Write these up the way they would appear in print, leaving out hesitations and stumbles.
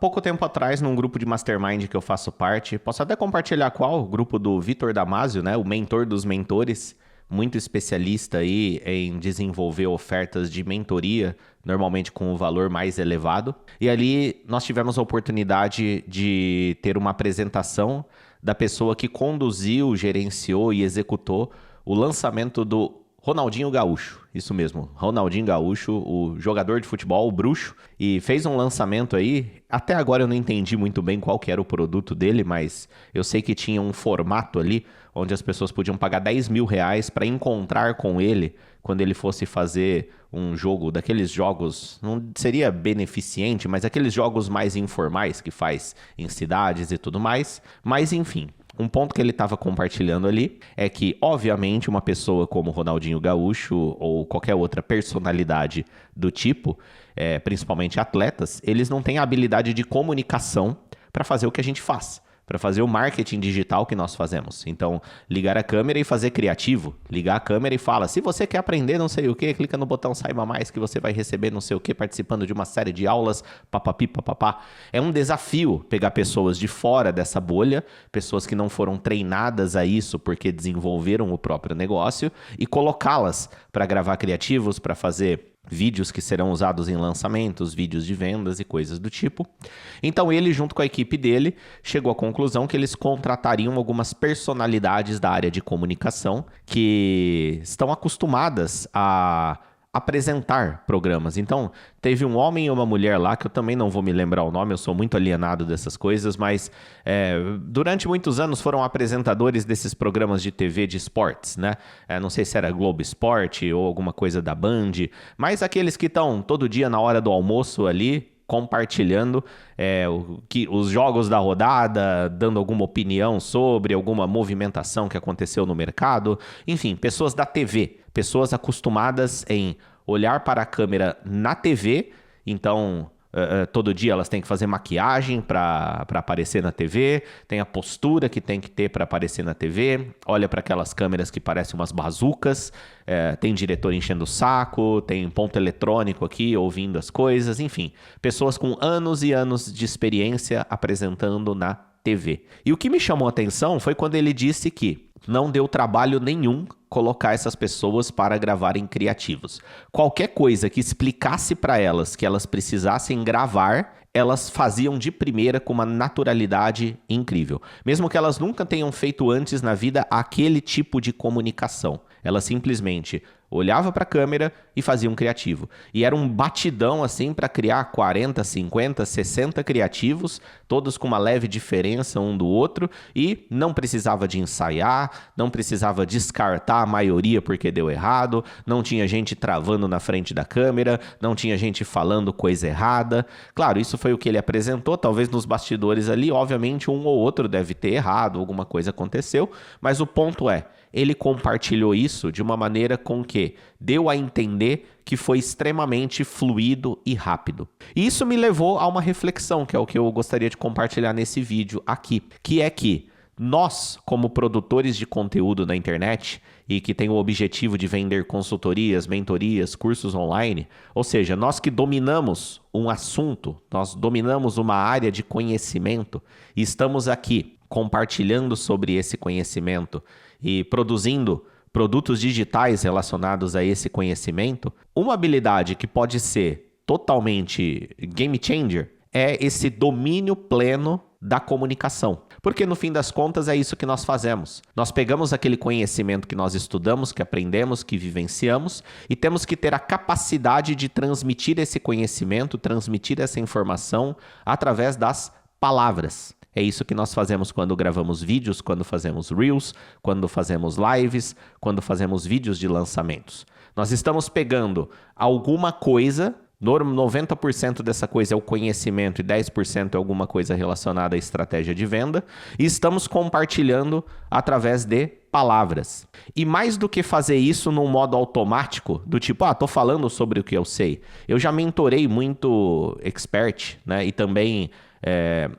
pouco tempo atrás, num grupo de mastermind que eu faço parte, posso até compartilhar qual, o grupo do Vitor Damasio, né, o mentor dos mentores, muito especialista aí em desenvolver ofertas de mentoria, normalmente com o valor mais elevado. E ali nós tivemos a oportunidade de ter uma apresentação da pessoa que conduziu, gerenciou e executou o lançamento do Ronaldinho Gaúcho, isso mesmo, Ronaldinho Gaúcho, o jogador de futebol, o bruxo, e fez um lançamento aí, até agora eu não entendi muito bem qual que era o produto dele, mas eu sei que tinha um formato ali, onde as pessoas podiam pagar R$ 10.000 para encontrar com ele, quando ele fosse fazer um jogo, daqueles jogos, não seria beneficente, mas aqueles jogos mais informais que faz em cidades e tudo mais, mas enfim. Um ponto que ele estava compartilhando ali é que, obviamente, uma pessoa como Ronaldinho Gaúcho ou qualquer outra personalidade do tipo, principalmente atletas, eles não têm a habilidade de comunicação para fazer o que a gente faz, para fazer o marketing digital que nós fazemos. Então, ligar a câmera e fazer criativo. Ligar a câmera e fala, se você quer aprender não sei o que, clica no botão Saiba Mais que você vai receber não sei o que, participando de uma série de aulas, papapi, papapá. É um desafio pegar pessoas de fora dessa bolha, pessoas que não foram treinadas a isso porque desenvolveram o próprio negócio, e colocá-las para gravar criativos, para fazer vídeos que serão usados em lançamentos, vídeos de vendas e coisas do tipo. Então ele, junto com a equipe dele, chegou à conclusão que eles contratariam algumas personalidades da área de comunicação que estão acostumadas a apresentar programas. Então, teve um homem e uma mulher lá, que eu também não vou me lembrar o nome, eu sou muito alienado dessas coisas, mas durante muitos anos foram apresentadores desses programas de TV de esportes, né? Não sei se era Globo Esporte ou alguma coisa da Band, mas aqueles que estão todo dia na hora do almoço ali, compartilhando os jogos da rodada, dando alguma opinião sobre alguma movimentação que aconteceu no mercado. Enfim, pessoas da TV, pessoas acostumadas em olhar para a câmera na TV. Então, todo dia elas têm que fazer maquiagem para aparecer na TV, tem a postura que tem que ter para aparecer na TV, olha para aquelas câmeras que parecem umas bazucas, tem diretor enchendo o saco, tem ponto eletrônico aqui ouvindo as coisas, enfim, pessoas com anos e anos de experiência apresentando na TV. E o que me chamou a atenção foi quando ele disse que não deu trabalho nenhum colocar essas pessoas para gravarem criativos. Qualquer coisa que explicasse para elas que elas precisassem gravar, elas faziam de primeira com uma naturalidade incrível. Mesmo que elas nunca tenham feito antes na vida aquele tipo de comunicação. Elas simplesmente olhava para a câmera e fazia um criativo. E era um batidão assim para criar 40, 50, 60 criativos, todos com uma leve diferença um do outro, e não precisava de ensaiar, não precisava descartar a maioria porque deu errado, não tinha gente travando na frente da câmera, não tinha gente falando coisa errada. Claro, isso foi o que ele apresentou, talvez nos bastidores ali, obviamente um ou outro deve ter errado, alguma coisa aconteceu, mas o ponto é, ele compartilhou isso de uma maneira com que deu a entender que foi extremamente fluido e rápido. E isso me levou a uma reflexão, que é o que eu gostaria de compartilhar nesse vídeo aqui, que é que nós, como produtores de conteúdo na internet e que tem o objetivo de vender consultorias, mentorias, cursos online, ou seja, nós que dominamos um assunto, nós dominamos uma área de conhecimento e estamos aqui compartilhando sobre esse conhecimento e produzindo produtos digitais relacionados a esse conhecimento, uma habilidade que pode ser totalmente game changer é esse domínio pleno da comunicação. Porque no fim das contas é isso que nós fazemos. Nós pegamos aquele conhecimento que nós estudamos, que aprendemos, que vivenciamos e temos que ter a capacidade de transmitir esse conhecimento, transmitir essa informação através das palavras. É isso que nós fazemos quando gravamos vídeos, quando fazemos Reels, quando fazemos lives, quando fazemos vídeos de lançamentos. Nós estamos pegando alguma coisa, 90% dessa coisa é o conhecimento e 10% é alguma coisa relacionada à estratégia de venda, e estamos compartilhando através de palavras. E mais do que fazer isso num modo automático, do tipo, tô falando sobre o que eu sei. Eu já mentorei muito expert, né? E também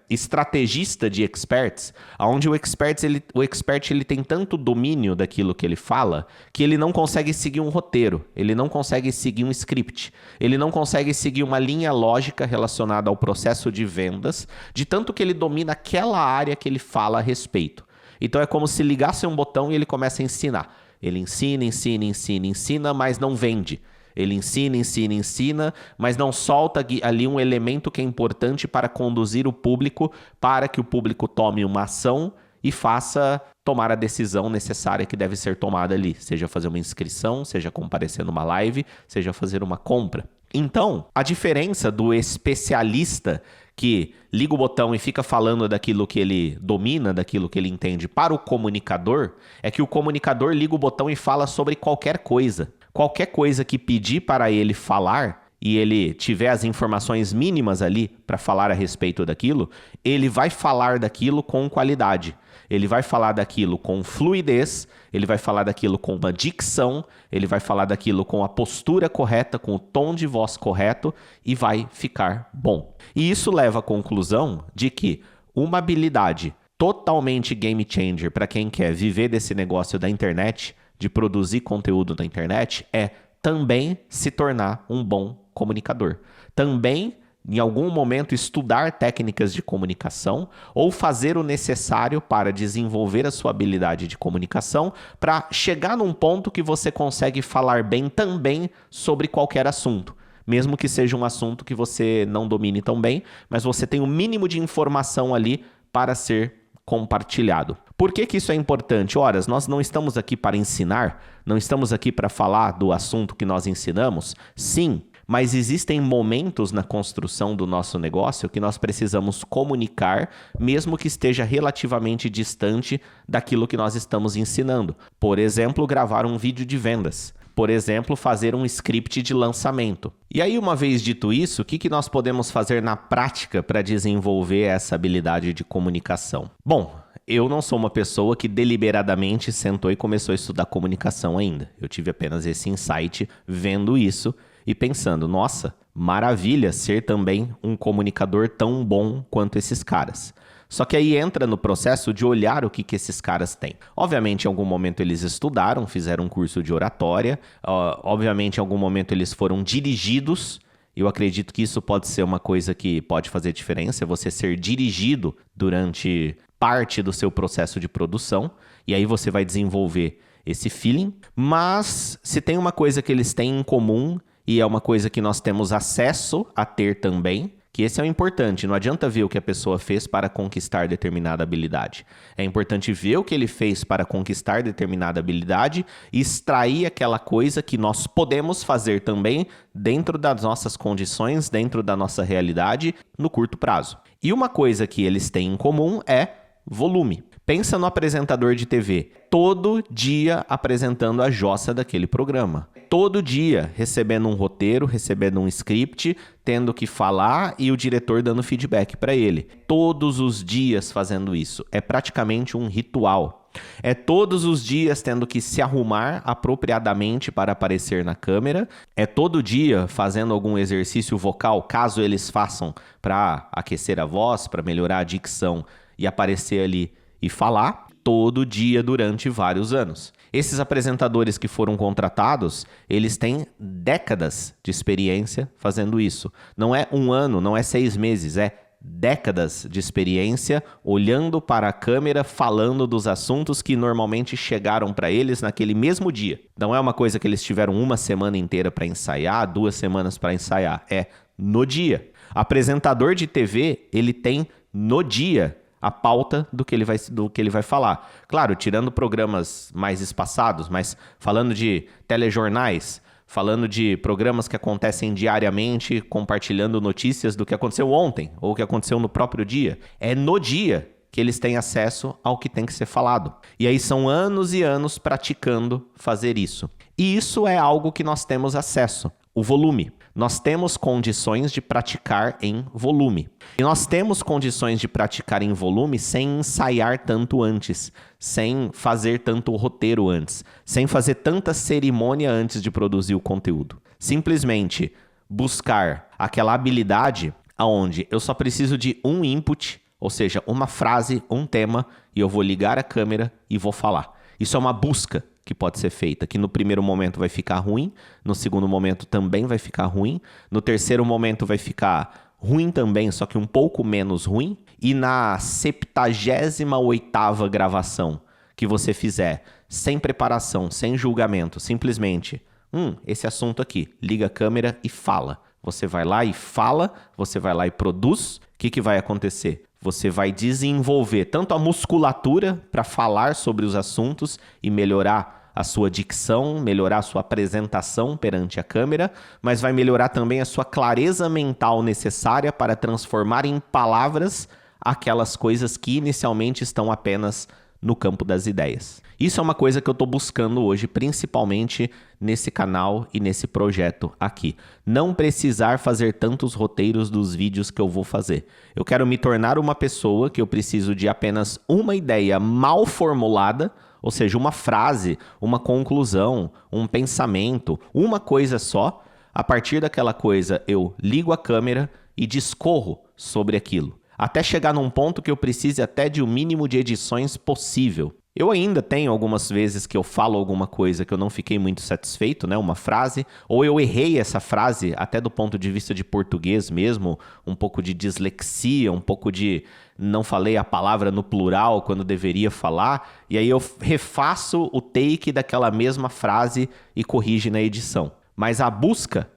estrategista de experts, onde o expert ele tem tanto domínio daquilo que ele fala que ele não consegue seguir um roteiro, ele não consegue seguir um script, ele não consegue seguir uma linha lógica relacionada ao processo de vendas, de tanto que ele domina aquela área que ele fala a respeito. Então é como se ligasse um botão e ele começa a ensinar. Ele ensina, mas não vende. Ele ensina, mas não solta ali um elemento que é importante para conduzir o público, para que o público tome uma ação e faça tomar a decisão necessária que deve ser tomada ali. Seja fazer uma inscrição, seja comparecer numa live, seja fazer uma compra. Então, a diferença do especialista que liga o botão e fica falando daquilo que ele domina, daquilo que ele entende, para o comunicador, é que o comunicador liga o botão e fala sobre qualquer coisa. Qualquer coisa que pedir para ele falar e ele tiver as informações mínimas ali para falar a respeito daquilo, ele vai falar daquilo com qualidade. Ele vai falar daquilo com fluidez, ele vai falar daquilo com uma dicção, ele vai falar daquilo com a postura correta, com o tom de voz correto e vai ficar bom. E isso leva à conclusão de que uma habilidade totalmente game changer para quem quer viver desse negócio da internet, de produzir conteúdo na internet, é também se tornar um bom comunicador. Também, em algum momento, estudar técnicas de comunicação ou fazer o necessário para desenvolver a sua habilidade de comunicação para chegar num ponto que você consegue falar bem também sobre qualquer assunto. Mesmo que seja um assunto que você não domine tão bem, mas você tem o mínimo de informação ali para ser compartilhado. Por que isso é importante? Ora, nós não estamos aqui para ensinar, não estamos aqui para falar do assunto que nós ensinamos. Sim, mas existem momentos na construção do nosso negócio que nós precisamos comunicar, mesmo que esteja relativamente distante daquilo que nós estamos ensinando. Por exemplo, gravar um vídeo de vendas. Por exemplo, fazer um script de lançamento. E aí, uma vez dito isso, o que nós podemos fazer na prática para desenvolver essa habilidade de comunicação? Bom, eu não sou uma pessoa que deliberadamente sentou e começou a estudar comunicação ainda. Eu tive apenas esse insight vendo isso e pensando, nossa, maravilha ser também um comunicador tão bom quanto esses caras. Só que aí entra no processo de olhar o que esses caras têm. Obviamente, em algum momento eles estudaram, fizeram um curso de oratória. Obviamente, em algum momento eles foram dirigidos. Eu acredito que isso pode ser uma coisa que pode fazer diferença, você ser dirigido durante parte do seu processo de produção. E aí você vai desenvolver esse feeling. Mas se tem uma coisa que eles têm em comum, e é uma coisa que nós temos acesso a ter também, que esse é o importante. Não adianta ver o que a pessoa fez para conquistar determinada habilidade. É importante ver o que ele fez para conquistar determinada habilidade e extrair aquela coisa que nós podemos fazer também dentro das nossas condições, dentro da nossa realidade, no curto prazo. E uma coisa que eles têm em comum é volume. Pensa no apresentador de TV, todo dia apresentando a jossa daquele programa. Todo dia recebendo um roteiro, recebendo um script, tendo que falar e o diretor dando feedback para ele. Todos os dias fazendo isso. É praticamente um ritual. É todos os dias tendo que se arrumar apropriadamente para aparecer na câmera. É todo dia fazendo algum exercício vocal, caso eles façam, para aquecer a voz, para melhorar a dicção e aparecer ali e falar todo dia durante vários anos. Esses apresentadores que foram contratados, eles têm décadas de experiência fazendo isso. Não é um ano, não é 6 meses, é décadas de experiência olhando para a câmera, falando dos assuntos que normalmente chegaram para eles naquele mesmo dia. Não é uma coisa que eles tiveram uma semana inteira para ensaiar, 2 semanas para ensaiar. É no dia. Apresentador de TV, ele tem no dia a pauta do que ele vai falar. Claro, tirando programas mais espaçados, mas falando de telejornais, falando de programas que acontecem diariamente, compartilhando notícias do que aconteceu ontem ou o que aconteceu no próprio dia. É no dia que eles têm acesso ao que tem que ser falado. E aí são anos e anos praticando fazer isso. E isso é algo que nós temos acesso, o volume. Nós temos condições de praticar em volume. E nós temos condições de praticar em volume sem ensaiar tanto antes, sem fazer tanto roteiro antes, sem fazer tanta cerimônia antes de produzir o conteúdo. Simplesmente buscar aquela habilidade onde eu só preciso de um input, ou seja, uma frase, um tema, e eu vou ligar a câmera e vou falar. Isso é uma busca que pode ser feita, que no primeiro momento vai ficar ruim, no segundo momento também vai ficar ruim, no terceiro momento vai ficar ruim também, só que um pouco menos ruim, e na 78ª gravação que você fizer, sem preparação, sem julgamento, simplesmente, esse assunto aqui, liga a câmera e fala. Você vai lá e fala, você vai lá e produz, o que vai acontecer? Você vai desenvolver tanto a musculatura para falar sobre os assuntos e melhorar a sua dicção, melhorar a sua apresentação perante a câmera, mas vai melhorar também a sua clareza mental necessária para transformar em palavras aquelas coisas que inicialmente estão apenas no campo das ideias. Isso é uma coisa que eu estou buscando hoje, principalmente nesse canal e nesse projeto aqui. Não precisar fazer tantos roteiros dos vídeos que eu vou fazer. Eu quero me tornar uma pessoa que eu preciso de apenas uma ideia mal formulada, ou seja, uma frase, uma conclusão, um pensamento, uma coisa só. A partir daquela coisa, eu ligo a câmera e discorro sobre aquilo. Até chegar num ponto que eu precise até de um mínimo de edições possível. Eu ainda tenho algumas vezes que eu falo alguma coisa que eu não fiquei muito satisfeito, né? Uma frase, ou eu errei essa frase até do ponto de vista de português mesmo, um pouco de dislexia, um pouco de não falei a palavra no plural quando deveria falar, e aí eu refaço o take daquela mesma frase e corrige na edição. Mas a busca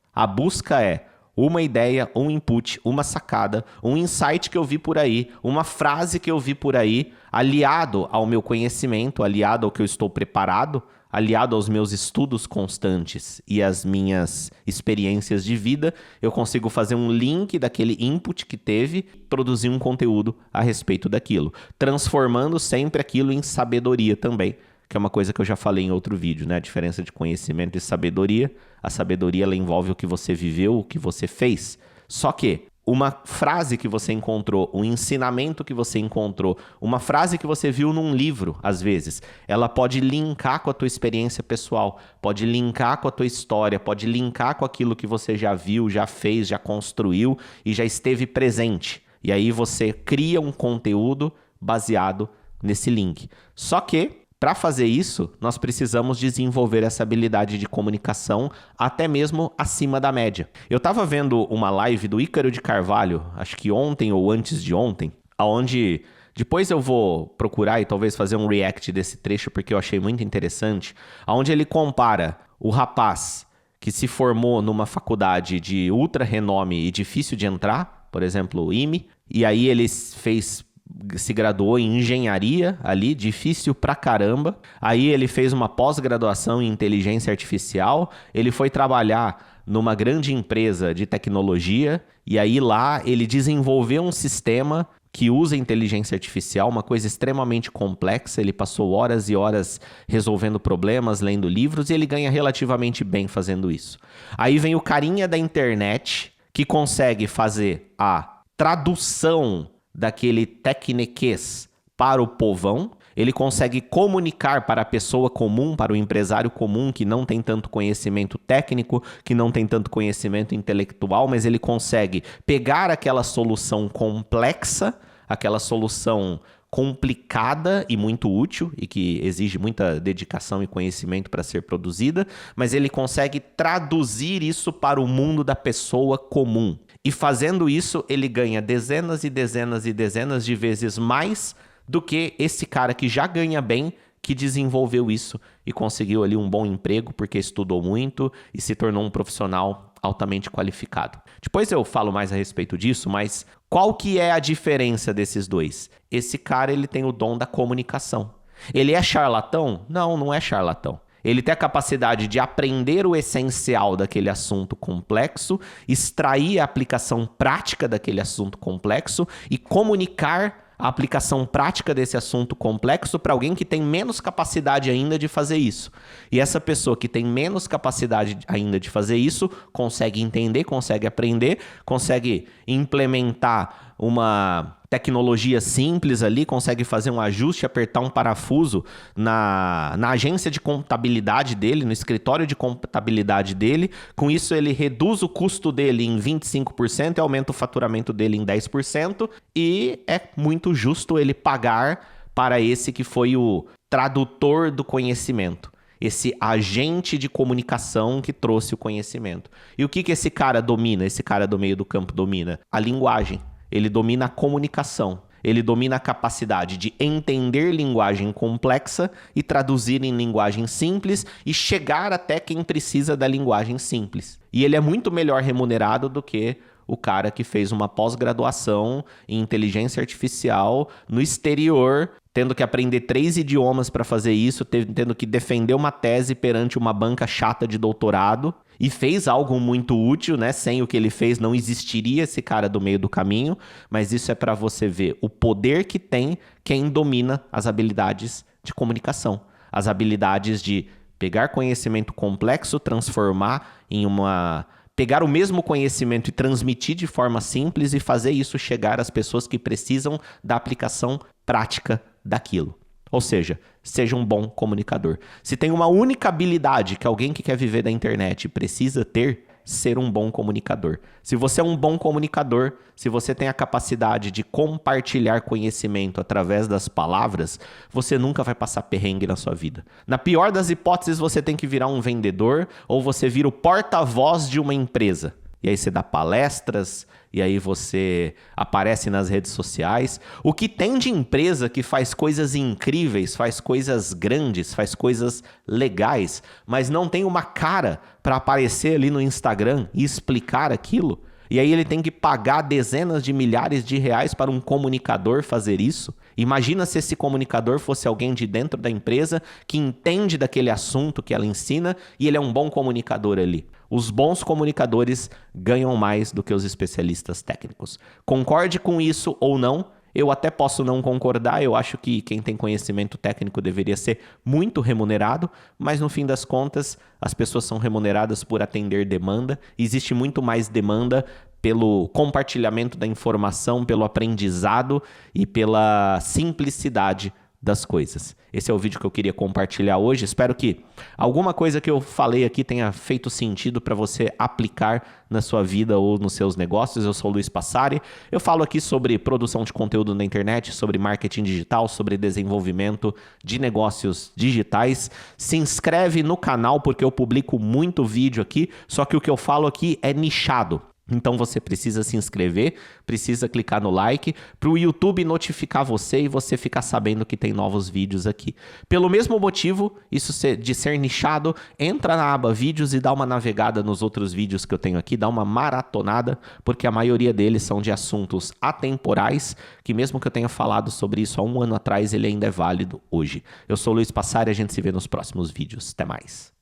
é uma ideia, um input, uma sacada, um insight que eu vi por aí, uma frase que eu vi por aí, aliado ao meu conhecimento, aliado ao que eu estou preparado, aliado aos meus estudos constantes e às minhas experiências de vida, eu consigo fazer um link daquele input que teve, produzir um conteúdo a respeito daquilo, transformando sempre aquilo em sabedoria também, que é uma coisa que eu já falei em outro vídeo, né? A diferença de conhecimento e sabedoria. A sabedoria, ela envolve o que você viveu, o que você fez. Só que uma frase que você encontrou, um ensinamento que você encontrou, uma frase que você viu num livro, às vezes, ela pode linkar com a tua experiência pessoal, pode linkar com a tua história, pode linkar com aquilo que você já viu, já fez, já construiu e já esteve presente. E aí você cria um conteúdo baseado nesse link. Só que para fazer isso, nós precisamos desenvolver essa habilidade de comunicação até mesmo acima da média. Eu estava vendo uma live do Ícaro de Carvalho, acho que ontem ou antes de ontem, onde depois eu vou procurar e talvez fazer um react desse trecho porque eu achei muito interessante, onde ele compara o rapaz que se formou numa faculdade de ultra renome e difícil de entrar, por exemplo, o IME, e aí ele se graduou em engenharia ali, difícil pra caramba. Aí ele fez uma pós-graduação em inteligência artificial, ele foi trabalhar numa grande empresa de tecnologia, e aí lá ele desenvolveu um sistema que usa inteligência artificial, uma coisa extremamente complexa. Ele passou horas e horas resolvendo problemas, lendo livros, e ele ganha relativamente bem fazendo isso. Aí vem o carinha da internet que consegue fazer a tradução daquele tecniquez para o povão, ele consegue comunicar para a pessoa comum, para o empresário comum que não tem tanto conhecimento técnico, que não tem tanto conhecimento intelectual, mas ele consegue pegar aquela solução complexa, aquela solução complicada e muito útil e que exige muita dedicação e conhecimento para ser produzida, mas ele consegue traduzir isso para o mundo da pessoa comum. E fazendo isso, ele ganha dezenas e dezenas e dezenas de vezes mais do que esse cara que já ganha bem, que desenvolveu isso e conseguiu ali um bom emprego porque estudou muito e se tornou um profissional altamente qualificado. Depois eu falo mais a respeito disso, mas qual que é a diferença desses dois? Esse cara, ele tem o dom da comunicação. Ele é charlatão? Não, não é charlatão. Ele tem a capacidade de aprender o essencial daquele assunto complexo, extrair a aplicação prática daquele assunto complexo e comunicar a aplicação prática desse assunto complexo para alguém que tem menos capacidade ainda de fazer isso. E essa pessoa que tem menos capacidade ainda de fazer isso, consegue entender, consegue aprender, consegue implementar uma tecnologia simples ali, consegue fazer um ajuste, apertar um parafuso na agência de contabilidade dele, no escritório de contabilidade dele. Com isso, ele reduz o custo dele em 25% e aumenta o faturamento dele em 10%. E é muito justo ele pagar para esse que foi o tradutor do conhecimento. Esse agente de comunicação que trouxe o conhecimento. E o que esse cara domina? Esse cara do meio do campo domina? A linguagem. Ele domina a comunicação. Ele domina a capacidade de entender linguagem complexa e traduzir em linguagem simples e chegar até quem precisa da linguagem simples. E ele é muito melhor remunerado do que o cara que fez uma pós-graduação em inteligência artificial no exterior, tendo que aprender 3 idiomas para fazer isso, tendo que defender uma tese perante uma banca chata de doutorado, e fez algo muito útil, né? Sem o que ele fez não existiria esse cara do meio do caminho, mas isso é para você ver o poder que tem quem domina as habilidades de comunicação, as habilidades de pegar conhecimento complexo, transformar em uma... pegar o mesmo conhecimento e transmitir de forma simples e fazer isso chegar às pessoas que precisam da aplicação prática daquilo. Ou seja um bom comunicador. Se tem uma única habilidade que alguém que quer viver da internet precisa ter, ser um bom comunicador. Se você é um bom comunicador, se você tem a capacidade de compartilhar conhecimento através das palavras, você nunca vai passar perrengue na sua vida. Na pior das hipóteses, você tem que virar um vendedor ou você vira o porta-voz de uma empresa. E aí você dá palestras, e aí você aparece nas redes sociais. O que tem de empresa que faz coisas incríveis, faz coisas grandes, faz coisas legais, mas não tem uma cara para aparecer ali no Instagram e explicar aquilo? E aí ele tem que pagar dezenas de milhares de reais para um comunicador fazer isso? Imagina se esse comunicador fosse alguém de dentro da empresa que entende daquele assunto que ela ensina e ele é um bom comunicador ali. Os bons comunicadores ganham mais do que os especialistas técnicos. Concorde com isso ou não, eu até posso não concordar, eu acho que quem tem conhecimento técnico deveria ser muito remunerado, mas no fim das contas, as pessoas são remuneradas por atender demanda. Existe muito mais demanda pelo compartilhamento da informação, pelo aprendizado e pela simplicidade das coisas. Esse é o vídeo que eu queria compartilhar hoje. Espero que alguma coisa que eu falei aqui tenha feito sentido para você aplicar na sua vida ou nos seus negócios. Eu sou o Luiz Passari. Eu falo aqui sobre produção de conteúdo na internet, sobre marketing digital, sobre desenvolvimento de negócios digitais. Se inscreve no canal porque eu publico muito vídeo aqui, só que o que eu falo aqui é nichado. Então você precisa se inscrever, precisa clicar no like para o YouTube notificar você e você ficar sabendo que tem novos vídeos aqui. Pelo mesmo motivo, de ser nichado, entra na aba vídeos e dá uma navegada nos outros vídeos que eu tenho aqui, dá uma maratonada, porque a maioria deles são de assuntos atemporais, que mesmo que eu tenha falado sobre isso há 1 ano atrás, ele ainda é válido hoje. Eu sou o Luiz Passari e a gente se vê nos próximos vídeos. Até mais.